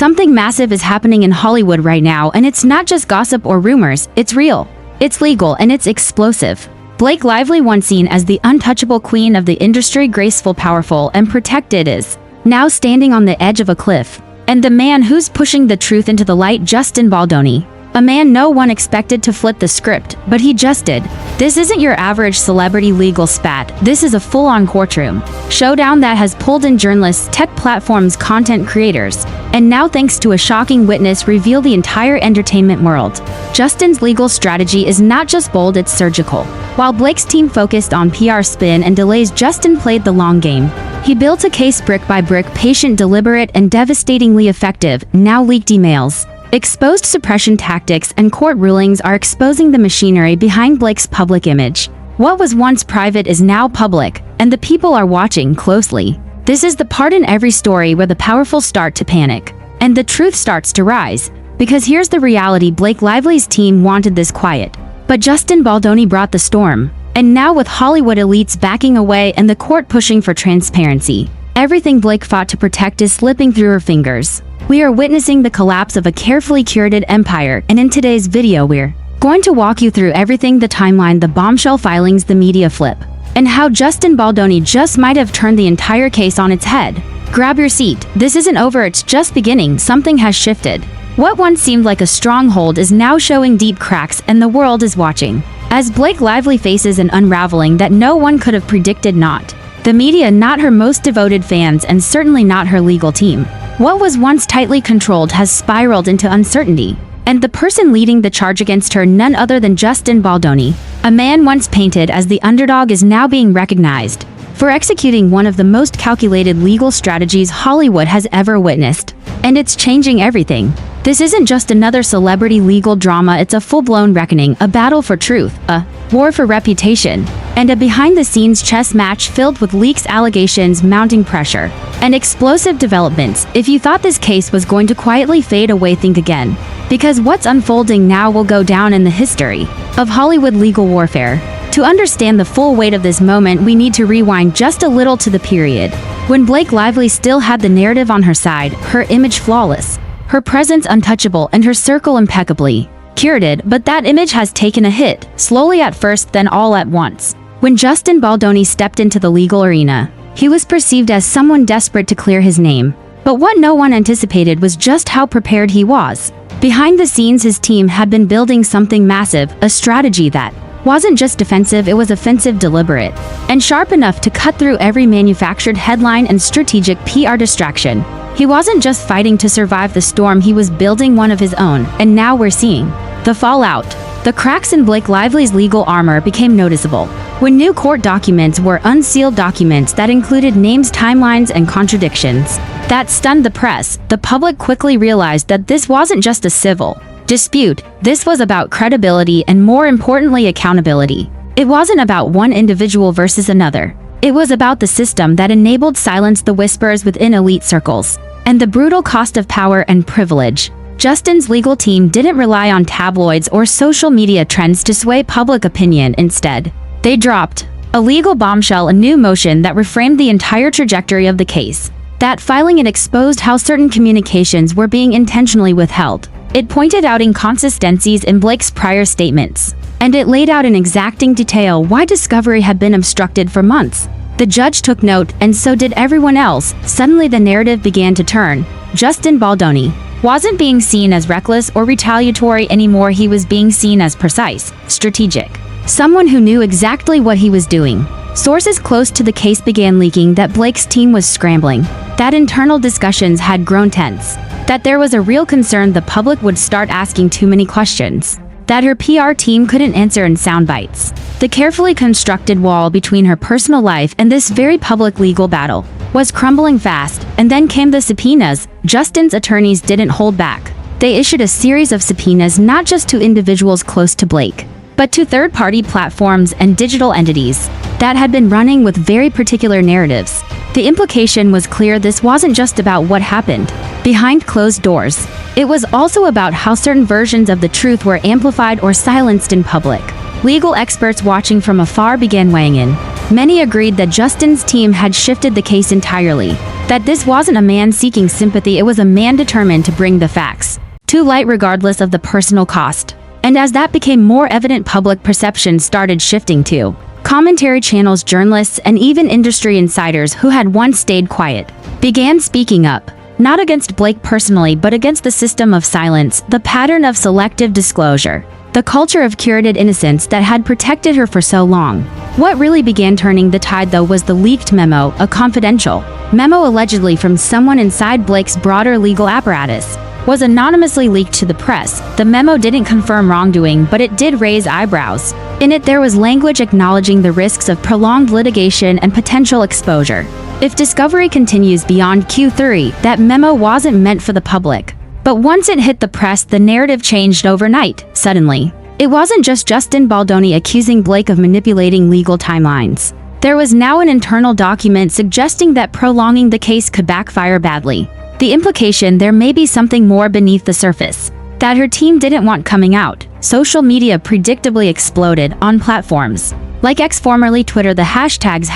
Something massive is happening in Hollywood right now, and it's not just gossip or rumors, it's real. It's legal and it's explosive. Blake Lively, once seen as the untouchable queen of the industry, graceful, powerful, and protected, is now standing on the edge of a cliff. And the man who's pushing the truth into the light, Justin Baldoni. A man no one expected to flip the script, but he just did. This isn't your average celebrity legal spat. This is a full-on courtroom showdown that has pulled in journalists, tech platforms, content creators, and now, thanks to a shocking witness, reveal the entire entertainment world. Justin's legal strategy is not just bold, it's surgical. While Blake's team focused on PR spin and delays, Justin played the long game. He built a case brick by brick, patient, deliberate, and devastatingly effective. Now leaked emails, exposed suppression tactics, and court rulings are exposing the machinery behind Blake's public image. What was once private is now public, and the people are watching closely. This is the part in every story where the powerful start to panic, and the truth starts to rise. Because here's the reality: Blake Lively's team wanted this quiet, but Justin Baldoni brought the storm. And now, with Hollywood elites backing away and the court pushing for transparency, everything Blake fought to protect is slipping through her fingers. We are witnessing the collapse of a carefully curated empire, and in today's video we're going to walk you through everything: the timeline, the bombshell filings, the media flip, and how Justin Baldoni just might have turned the entire case on its head. Grab your seat. This isn't over, it's just beginning. Something has shifted. What once seemed like a stronghold is now showing deep cracks, and the world is watching as Blake Lively faces an unraveling that no one could have predicted. Not the media, not her most devoted fans, and certainly not her legal team. What was once tightly controlled has spiraled into uncertainty, and the person leading the charge against her, none other than Justin Baldoni. A man once painted as the underdog is now being recognized for executing one of the most calculated legal strategies Hollywood has ever witnessed. And it's changing everything. This isn't just another celebrity legal drama, it's a full-blown reckoning, a battle for truth, a war for reputation, and a behind-the-scenes chess match filled with leaks, allegations, mounting pressure, and explosive developments. If you thought this case was going to quietly fade away, think again. Because what's unfolding now will go down in the history of Hollywood legal warfare. To understand the full weight of this moment, we need to rewind just a little to the period when Blake Lively still had the narrative on her side, her image flawless, her presence untouchable, and her circle impeccably curated. But that image has taken a hit, slowly at first, then all at once. When Justin Baldoni stepped into the legal arena, he was perceived as someone desperate to clear his name. But what no one anticipated was just how prepared he was. Behind the scenes, his team had been building something massive, a strategy that wasn't just defensive, it was offensive, deliberate, and sharp enough to cut through every manufactured headline and strategic PR distraction. He wasn't just fighting to survive the storm, he was building one of his own, and now we're seeing the fallout. The cracks in Blake Lively's legal armor became noticeable when new court documents were unsealed, documents that included names, timelines, and contradictions that stunned the press. The public quickly realized that this wasn't just a civil dispute, this was about credibility and, more importantly, accountability. It wasn't about one individual versus another. It was about the system that enabled silence, the whispers within elite circles, and the brutal cost of power and privilege. Justin's legal team didn't rely on tabloids or social media trends to sway public opinion. Instead, they dropped a legal bombshell, a new motion that reframed the entire trajectory of the case. That filing, it exposed how certain communications were being intentionally withheld. It pointed out inconsistencies in Blake's prior statements, and it laid out in exacting detail why discovery had been obstructed for months. The judge took note, and so did everyone else. Suddenly the narrative began to turn. Justin Baldoni wasn't being seen as reckless or retaliatory anymore, he was being seen as precise, strategic, someone who knew exactly what he was doing. Sources close to the case began leaking that Blake's team was scrambling, that internal discussions had grown tense, that there was a real concern the public would start asking too many questions, that her PR team couldn't answer in sound bites. The carefully constructed wall between her personal life and this very public legal battle was crumbling fast. And then came the subpoenas. Justin's attorneys didn't hold back. They issued a series of subpoenas, not just to individuals close to Blake, but to third-party platforms and digital entities that had been running with very particular narratives. The implication was clear: this wasn't just about what happened behind closed doors. It was also about how certain versions of the truth were amplified or silenced in public. Legal experts watching from afar began weighing in. Many agreed that Justin's team had shifted the case entirely, That this wasn't a man seeking sympathy, it was a man determined to bring the facts to light regardless of the personal cost. And as that became more evident, public perception started shifting too. Commentary channels, journalists, and even industry insiders who had once stayed quiet began speaking up, not against Blake personally, but against the system of silence, the pattern of selective disclosure, the culture of curated innocence that had protected her for so long. What really began turning the tide, though, was the leaked memo, a confidential memo allegedly from someone inside Blake's broader legal apparatus, was anonymously leaked to the press. The memo didn't confirm wrongdoing, but it did raise eyebrows. In it, there was language acknowledging the risks of prolonged litigation and potential exposure. If discovery continues beyond Q3, that memo wasn't meant for the public. But once it hit the press, the narrative changed overnight, suddenly. It wasn't just Justin Baldoni accusing Blake of manipulating legal timelines. There was now an internal document suggesting that prolonging the case could backfire badly. The implication, there may be something more beneath the surface that her team didn't want coming out. Social media predictably exploded on platforms like X, formerly Twitter. The hashtags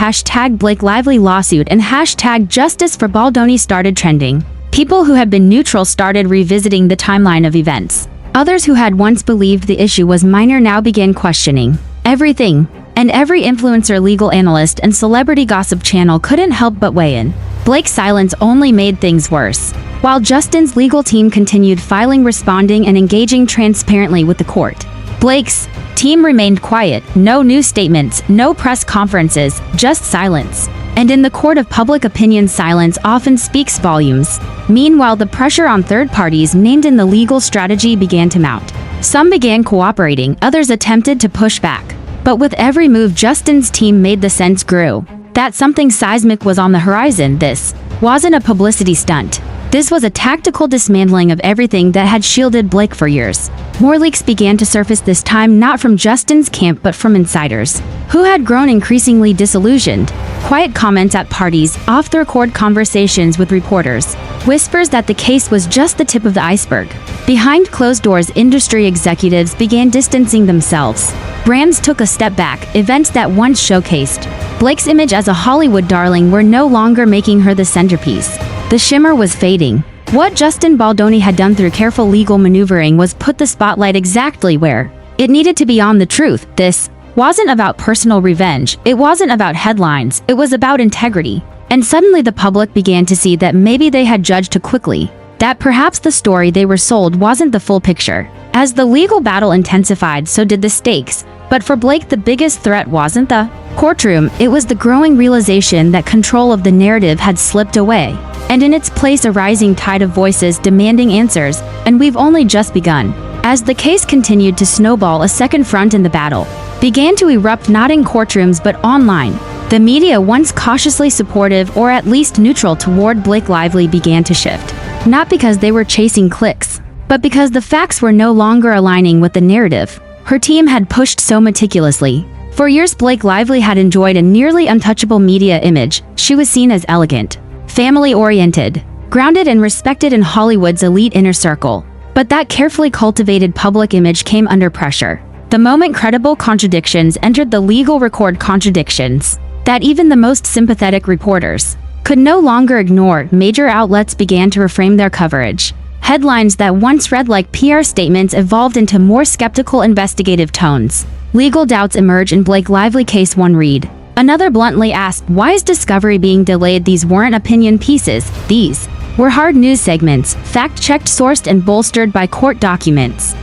#BlakeLively lawsuit and #JusticeForBaldoni started trending. People who had been neutral started revisiting the timeline of events. Others who had once believed the issue was minor now began questioning everything. And every influencer, legal analyst, and celebrity gossip channel couldn't help but weigh in. Blake's silence only made things worse. While Justin's legal team continued filing, responding, and engaging transparently with the court, Blake's team remained quiet. No news statements, no press conferences, just silence. And in the court of public opinion, silence often speaks volumes. Meanwhile, the pressure on third parties named in the legal strategy began to mount. Some began cooperating, others attempted to push back. But with every move Justin's team made, the sense grew that something seismic was on the horizon. This wasn't a publicity stunt. This was a tactical dismantling of everything that had shielded Blake for years. More leaks began to surface, this time not from Justin's camp but from insiders who had grown increasingly disillusioned. Quiet comments at parties, off-the-record conversations with reporters, whispers that the case was just the tip of the iceberg. Behind closed doors, industry executives began distancing themselves. Brands took a step back. Events that once showcased Blake's image as a Hollywood darling were no longer making her the centerpiece. The shimmer was fading. What Justin Baldoni had done through careful legal maneuvering was put the spotlight exactly where it needed to be, on the truth. This wasn't about personal revenge. It wasn't about headlines. It was about integrity. And suddenly the public began to see that maybe they had judged too quickly. That perhaps the story they were sold wasn't the full picture. As the legal battle intensified, so did the stakes. But for Blake, the biggest threat wasn't the courtroom. It was the growing realization that control of the narrative had slipped away. And in its place, a rising tide of voices demanding answers. And we've only just begun. As the case continued to snowball, a second front in the battle began to erupt, not in courtrooms but online. The media, once cautiously supportive or at least neutral toward Blake Lively, began to shift. Not because they were chasing clicks, but because the facts were no longer aligning with the narrative her team had pushed so meticulously. For years, Blake Lively had enjoyed a nearly untouchable media image. She was seen as elegant, family-oriented, grounded, and respected in Hollywood's elite inner circle. But that carefully cultivated public image came under pressure the moment credible contradictions entered the legal record, contradictions that even the most sympathetic reporters could no longer ignore. Major outlets began to reframe their coverage. Headlines that once read like PR statements evolved into more skeptical investigative tones. Legal doubts emerged in Blake Lively case. One read. Another bluntly asked, why is discovery being delayed? These weren't opinion pieces. These were hard news segments, fact-checked, sourced, and bolstered by court documents.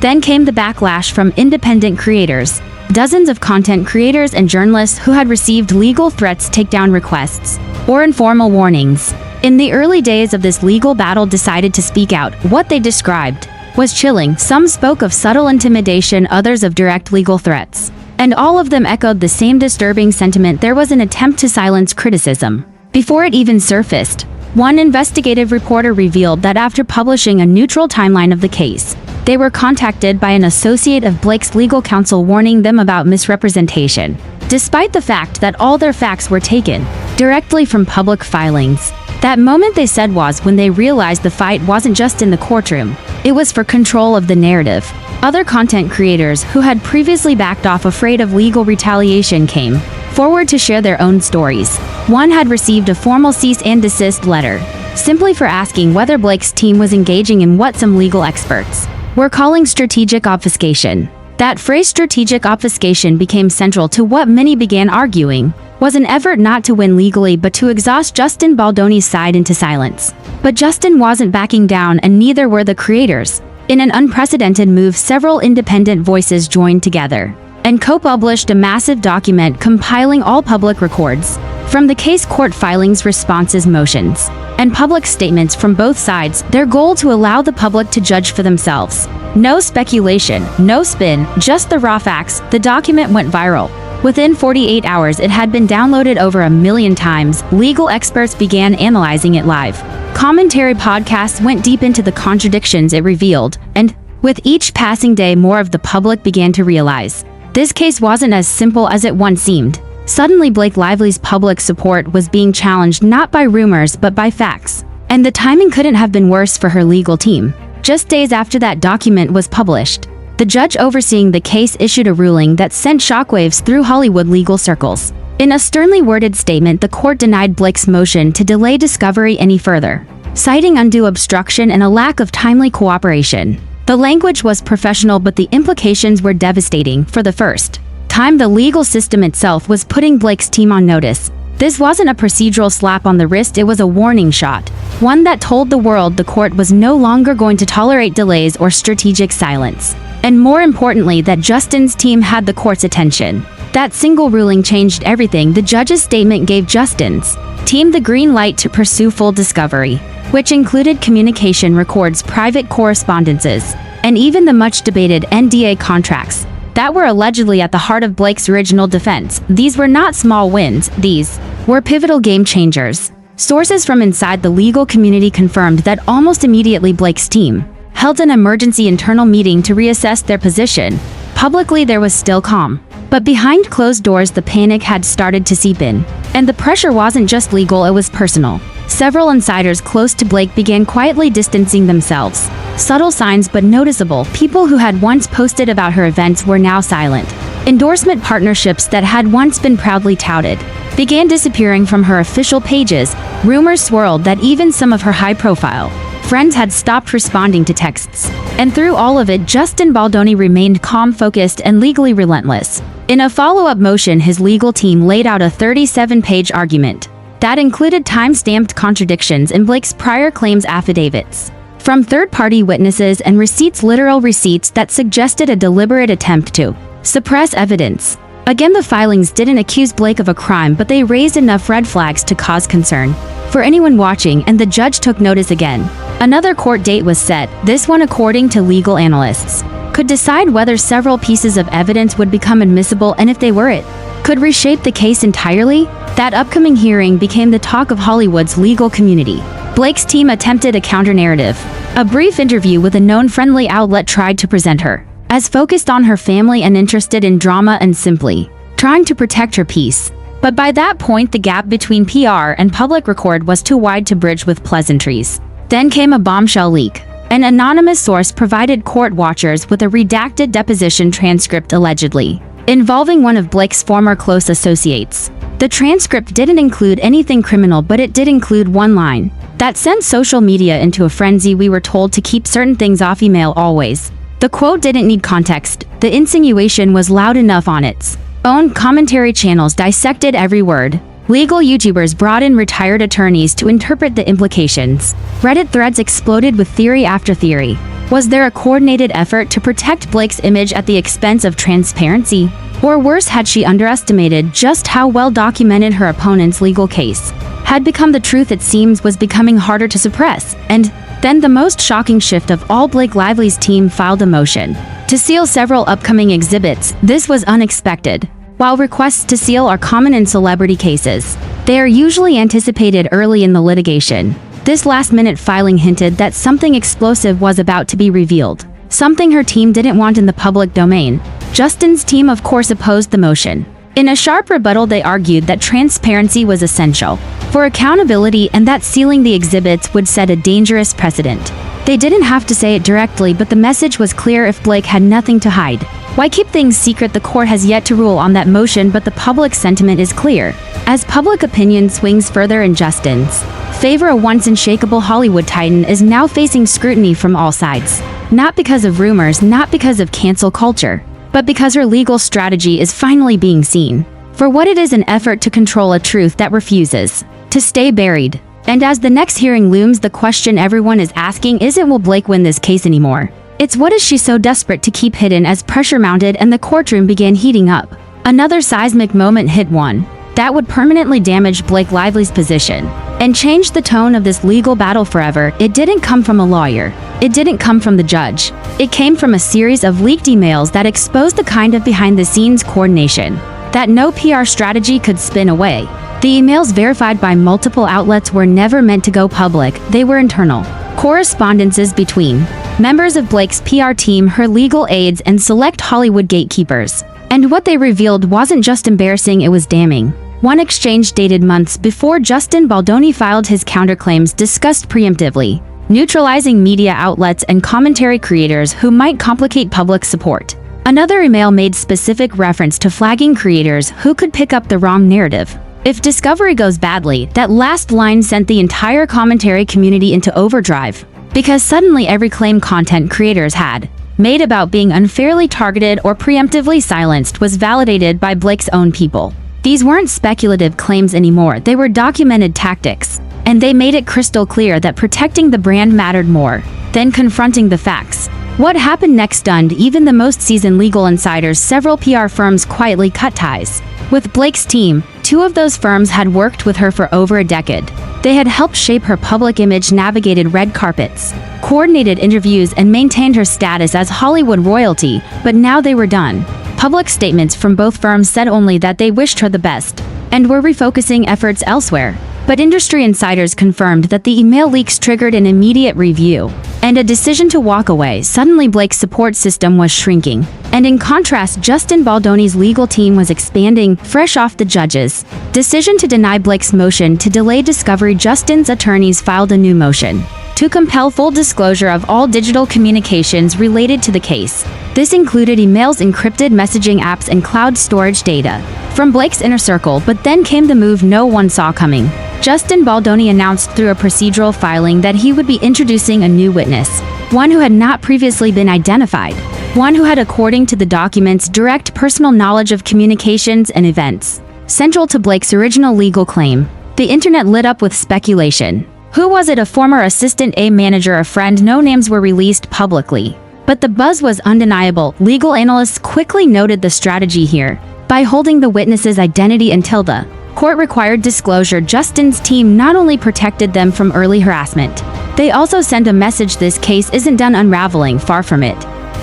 Then came the backlash from independent creators. Dozens of content creators and journalists who had received legal threats, takedown requests, or informal warnings. In the early days of this legal battle, decided to speak out. What they described was chilling. Some spoke of subtle intimidation, others of direct legal threats. And all of them echoed the same disturbing sentiment. There was an attempt to silence criticism before it even surfaced. One investigative reporter revealed that after publishing a neutral timeline of the case, they were contacted by an associate of Blake's legal counsel warning them about misrepresentation, despite the fact that all their facts were taken directly from public filings. That moment, they said, was when they realized the fight wasn't just in the courtroom. It was for control of the narrative. Other content creators who had previously backed off afraid of legal retaliation came forward to share their own stories. One had received a formal cease and desist letter, simply for asking whether Blake's team was engaging in what some legal experts were calling strategic obfuscation. That phrase, strategic obfuscation, became central to what many began arguing was an effort not to win legally but to exhaust Justin Baldoni's side into silence. But Justin wasn't backing down, and neither were the creators. In an unprecedented move, several independent voices joined together and co-published a massive document compiling all public records from the case, court filings, responses, motions, and public statements from both sides, their goal to allow the public to judge for themselves. No speculation, no spin, just the raw facts. The document went viral. Within 48 hours, it had been downloaded over 1 million times. Legal experts began analyzing it live. Commentary podcasts went deep into the contradictions it revealed, and with each passing day, more of the public began to realize this case wasn't as simple as it once seemed. Suddenly, Blake Lively's public support was being challenged not by rumors but by facts. And the timing couldn't have been worse for her legal team. Just days after that document was published, the judge overseeing the case issued a ruling that sent shockwaves through Hollywood legal circles. In a sternly worded statement, the court denied Blake's motion to delay discovery any further, citing undue obstruction and a lack of timely cooperation. The language was professional, but the implications were devastating. For the first time, the legal system itself was putting Blake's team on notice. This wasn't a procedural slap on the wrist, it was a warning shot. One that told the world the court was no longer going to tolerate delays or strategic silence. And more importantly, that Justin's team had the court's attention. That single ruling changed everything. The judge's statement gave Justin's team the green light to pursue full discovery, which included communication records, private correspondences, and even the much-debated NDA contracts that were allegedly at the heart of Blake's original defense. These were not small wins, these were pivotal game changers. Sources from inside the legal community confirmed that almost immediately Blake's team held an emergency internal meeting to reassess their position. Publicly, there was still calm, but behind closed doors, the panic had started to seep in. And the pressure wasn't just legal, it was personal. Several insiders close to Blake began quietly distancing themselves. Subtle signs but noticeable. People who had once posted about her events were now silent. Endorsement partnerships that had once been proudly touted began disappearing from her official pages. Rumors swirled that even some of her high-profile friends had stopped responding to texts. And through all of it, Justin Baldoni remained calm, focused, and legally relentless. In a follow-up motion, his legal team laid out a 37-page argument that included time-stamped contradictions in Blake's prior claims affidavits from third-party witnesses and receipts, literal receipts that suggested a deliberate attempt to suppress evidence. Again, the filings didn't accuse Blake of a crime, but they raised enough red flags to cause concern for anyone watching, and the judge took notice again. Another court date was set, this one, according to legal analysts, could decide whether several pieces of evidence would become admissible, and if they were, it could reshape the case entirely. That upcoming hearing became the talk of Hollywood's legal community. Blake's team attempted a counter-narrative. A brief interview with a known friendly outlet tried to present her as focused on her family and interested in drama and simply trying to protect her peace. But by that point, the gap between PR and public record was too wide to bridge with pleasantries. Then came a bombshell leak. An anonymous source provided court watchers with a redacted deposition transcript allegedly involving one of Blake's former close associates. The transcript didn't include anything criminal, but it did include one line that sent social media into a frenzy. "We were told to keep certain things off email always." The quote didn't need context. The insinuation was loud enough on its own. Commentary channels dissected every word. Legal YouTubers brought in retired attorneys to interpret the implications. Reddit threads exploded with theory after theory. Was there a coordinated effort to protect Blake's image at the expense of transparency? Or worse, had she underestimated just how well documented her opponent's legal case had become? The truth, it seems, was becoming harder to suppress. And then the most shocking shift of all, Blake Lively's team filed a motion to seal several upcoming exhibits. This was unexpected. While requests to seal are common in celebrity cases, they are usually anticipated early in the litigation. This last-minute filing hinted that something explosive was about to be revealed, something her team didn't want in the public domain. Justin's team, of course, opposed the motion. In a sharp rebuttal, they argued that transparency was essential for accountability and that sealing the exhibits would set a dangerous precedent. They didn't have to say it directly, but the message was clear: if Blake had nothing to hide, Why keep things secret? The court has yet to rule on that motion, but the public sentiment is clear. As public opinion swings further in Justin's favor, a once unshakable Hollywood titan is now facing scrutiny from all sides. Not because of rumors, not because of cancel culture, but because her legal strategy is finally being seen for what it is: an effort to control a truth that refuses to stay buried. And as the next hearing looms, the question everyone is asking isn't will Blake win this case anymore? It's what is she so desperate to keep hidden? As pressure mounted and the courtroom began heating up, another seismic moment hit, one that would permanently damage Blake Lively's position and change the tone of this legal battle forever. It didn't come from a lawyer. It didn't come from the judge. It came from a series of leaked emails that exposed the kind of behind-the-scenes coordination that no PR strategy could spin away. The emails, verified by multiple outlets, were never meant to go public. They were internal correspondences between members of Blake's PR team, her legal aides, and select Hollywood gatekeepers. And what they revealed wasn't just embarrassing, it was damning. One exchange, dated months before Justin Baldoni filed his counterclaims, discussed preemptively neutralizing media outlets and commentary creators who might complicate public support. Another email made specific reference to flagging creators who could pick up the wrong narrative if discovery goes badly. That last line sent the entire commentary community into overdrive, because suddenly every claim content creators had made about being unfairly targeted or preemptively silenced was validated by Blake's own people. These weren't speculative claims anymore, they were documented tactics, and they made it crystal clear that protecting the brand mattered more than confronting the facts. What happened next stunned even the most seasoned legal insiders. Several PR firms quietly cut ties with Blake's team. Two of those firms had worked with her for over a decade. They had helped shape her public image, navigated red carpets, coordinated interviews, and maintained her status as Hollywood royalty. But now they were done. Public statements from both firms said only that they wished her the best and were refocusing efforts elsewhere. But industry insiders confirmed that the email leaks triggered an immediate review and a decision to walk away. Suddenly, Blake's support system was shrinking, and in contrast, Justin Baldoni's legal team was expanding. Fresh off the judge's decision to deny Blake's motion to delay discovery, Justin's attorneys filed a new motion to compel full disclosure of all digital communications related to the case. This included emails, encrypted messaging apps, and cloud storage data from Blake's inner circle. But then came the move no one saw coming. Justin Baldoni announced through a procedural filing that he would be introducing a new witness, one who had not previously been identified, one who had, according to the documents, direct personal knowledge of communications and events central to Blake's original legal claim. The internet lit up with speculation. Who was it? A former assistant, a manager, a friend? No names were released publicly, but the buzz was undeniable. Legal analysts quickly noted the strategy here. By holding the witness's identity until the court-required disclosure, Justin's team not only protected them from early harassment, they also sent a message: this case isn't done unraveling, far from it.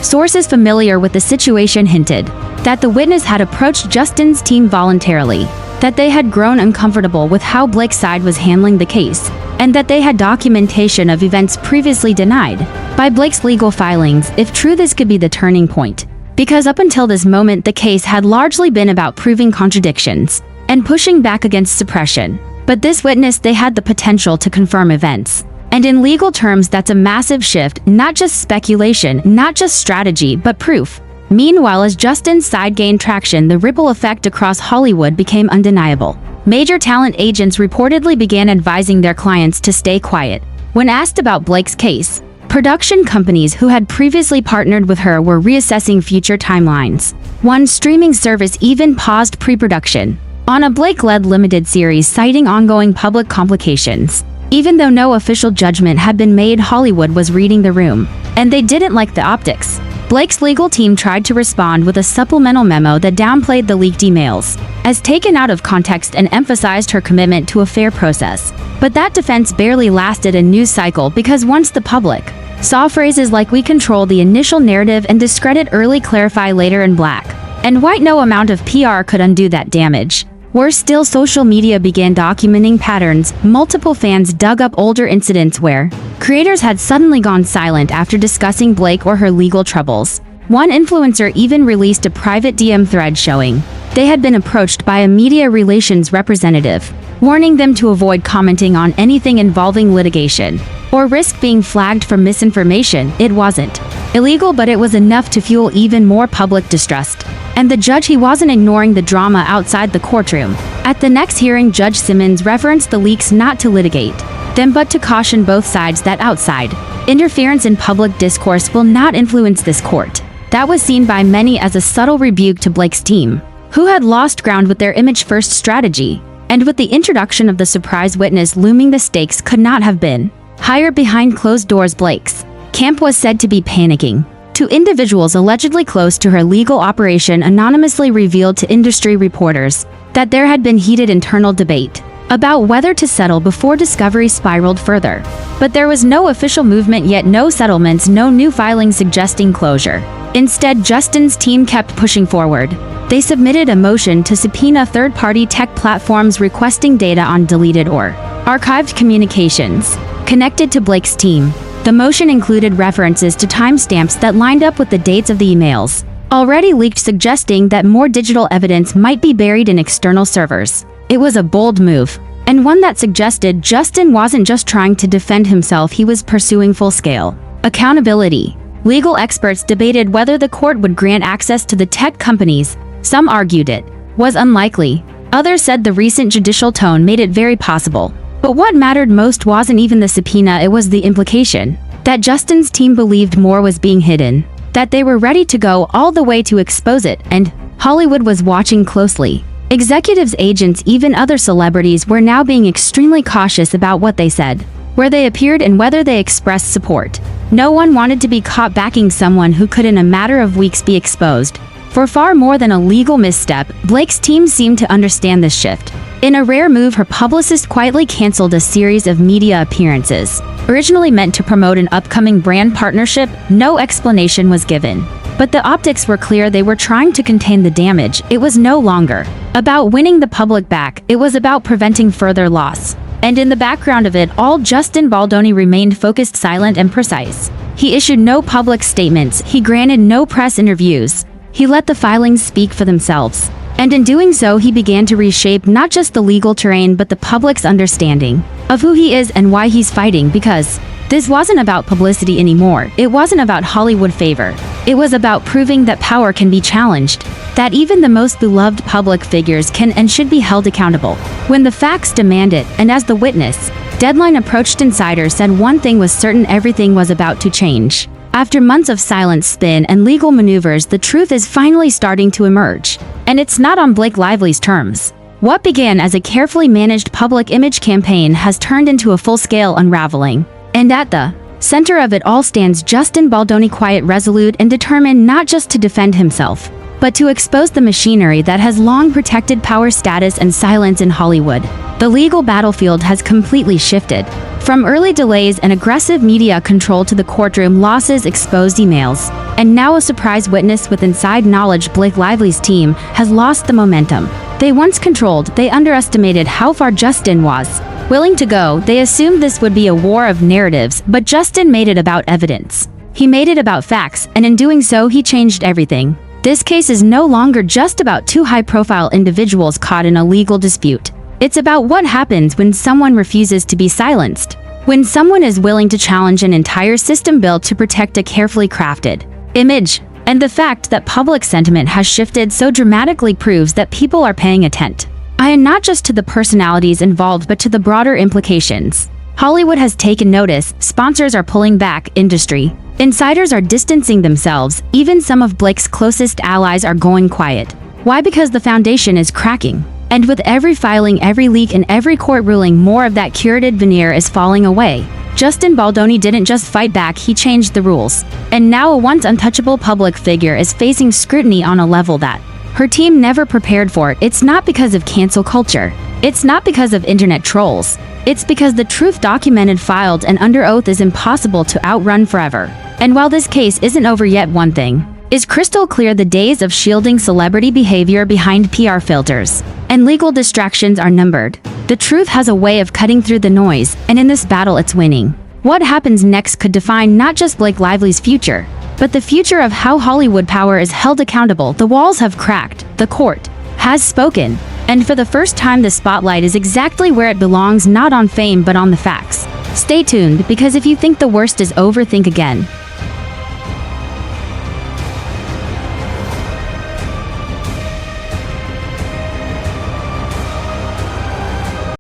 Sources familiar with the situation hinted that the witness had approached Justin's team voluntarily, that they had grown uncomfortable with how Blake's side was handling the case, and that they had documentation of events previously denied by Blake's legal filings. If true, this could be the turning point, because up until this moment, the case had largely been about proving contradictions and pushing back against suppression. But this witness, they had the potential to confirm events. And in legal terms, that's a massive shift, not just speculation, not just strategy, but proof. Meanwhile, as Justin's side gained traction, the ripple effect across Hollywood became undeniable. Major talent agents reportedly began advising their clients to stay quiet when asked about Blake's case. Production companies who had previously partnered with her were reassessing future timelines. One streaming service even paused pre-production on a Blake-led limited series, citing ongoing public complications. Even though no official judgment had been made, Hollywood was reading the room, and they didn't like the optics. Blake's legal team tried to respond with a supplemental memo that downplayed the leaked emails as taken out of context and emphasized her commitment to a fair process. But that defense barely lasted a news cycle, because once the public saw phrases like "we control the initial narrative" and "discredit early, clarify later" in black and white, no amount of PR could undo that damage. Worse still, social media began documenting patterns. Multiple fans dug up older incidents where creators had suddenly gone silent after discussing Blake or her legal troubles. One influencer even released a private DM thread showing they had been approached by a media relations representative, warning them to avoid commenting on anything involving litigation or risk being flagged for misinformation. It wasn't Illegal, but it was enough to fuel even more public distrust. And the judge, he wasn't ignoring the drama outside the courtroom. At the next hearing, Judge Simmons referenced the leaks not to litigate them but to caution both sides that outside interference in public discourse will not influence this court. That was seen by many as a subtle rebuke to Blake's team, who had lost ground with their image-first strategy. And with the introduction of the surprise witness looming, the stakes could not have been higher. Behind closed doors, Blake's camp was said to be panicking. Two individuals allegedly close to her legal operation anonymously revealed to industry reporters that there had been heated internal debate about whether to settle before discovery spiraled further. But there was no official movement yet, no settlements, no new filings suggesting closure. Instead, Justin's team kept pushing forward. They submitted a motion to subpoena third-party tech platforms requesting data on deleted or archived communications connected to Blake's team. The motion included references to timestamps that lined up with the dates of the emails already leaked, suggesting that more digital evidence might be buried in external servers. It was a bold move, and one that suggested Justin wasn't just trying to defend himself, he was pursuing full-scale accountability. Legal experts debated whether the court would grant access to the tech companies. Some argued it was unlikely. Others said the recent judicial tone made it very possible. But what mattered most wasn't even the subpoena, it was the implication that Justin's team believed more was being hidden, that they were ready to go all the way to expose it, and Hollywood was watching closely. Executives, agents, even other celebrities were now being extremely cautious about what they said, where they appeared, and whether they expressed support. No one wanted to be caught backing someone who could in a matter of weeks be exposed for far more than a legal misstep. Blake's team seemed to understand this shift. In a rare move, her publicist quietly canceled a series of media appearances, originally meant to promote an upcoming brand partnership. No explanation was given, but the optics were clear. They were trying to contain the damage. It was no longer about winning the public back, it was about preventing further loss. And in the background of it all, Justin Baldoni remained focused, silent, and precise. He issued no public statements, he granted no press interviews. He let the filings speak for themselves. And in doing so, he began to reshape not just the legal terrain but the public's understanding of who he is and why he's fighting, because this wasn't about publicity anymore. It wasn't about Hollywood favor. It was about proving that power can be challenged, that even the most beloved public figures can and should be held accountable when the facts demand it. And as the witness deadline approached, insiders said one thing was certain: everything was about to change. After months of silence, spin, and legal maneuvers, the truth is finally starting to emerge. And it's not on Blake Lively's terms. What began as a carefully managed public image campaign has turned into a full-scale unraveling. And at the center of it all stands Justin Baldoni, quiet, resolute, and determined not just to defend himself, but to expose the machinery that has long protected power, status, and silence in Hollywood. The legal battlefield has completely shifted. From early delays and aggressive media control to the courtroom losses, exposed emails, and now a surprise witness with inside knowledge, Blake Lively's team has lost the momentum they once controlled. They underestimated how far Justin was willing to go. They assumed this would be a war of narratives, but Justin made it about evidence. He made it about facts, and in doing so, he changed everything. This case is no longer just about two high-profile individuals caught in a legal dispute. It's about what happens when someone refuses to be silenced, when someone is willing to challenge an entire system built to protect a carefully crafted image. And the fact that public sentiment has shifted so dramatically proves that people are paying attention. And not just to the personalities involved, but to the broader implications. Hollywood has taken notice, sponsors are pulling back, industry insiders are distancing themselves, even some of Blake's closest allies are going quiet. Why? Because the foundation is cracking. And with every filing, every leak, and every court ruling, more of that curated veneer is falling away. Justin Baldoni didn't just fight back, he changed the rules. And now a once untouchable public figure is facing scrutiny on a level that her team never prepared for. It's not because of cancel culture. It's not because of internet trolls. It's because the truth, documented, filed, and under oath, is impossible to outrun forever. And while this case isn't over yet, one thing is crystal clear: the days of shielding celebrity behavior behind PR filters and legal distractions are numbered. The truth has a way of cutting through the noise, and in this battle, it's winning. What happens next could define not just Blake Lively's future, but the future of how Hollywood power is held accountable. The walls have cracked, the court has spoken, and for the first time, the spotlight is exactly where it belongs, not on fame but on the facts. Stay tuned, because if you think the worst is over, think again.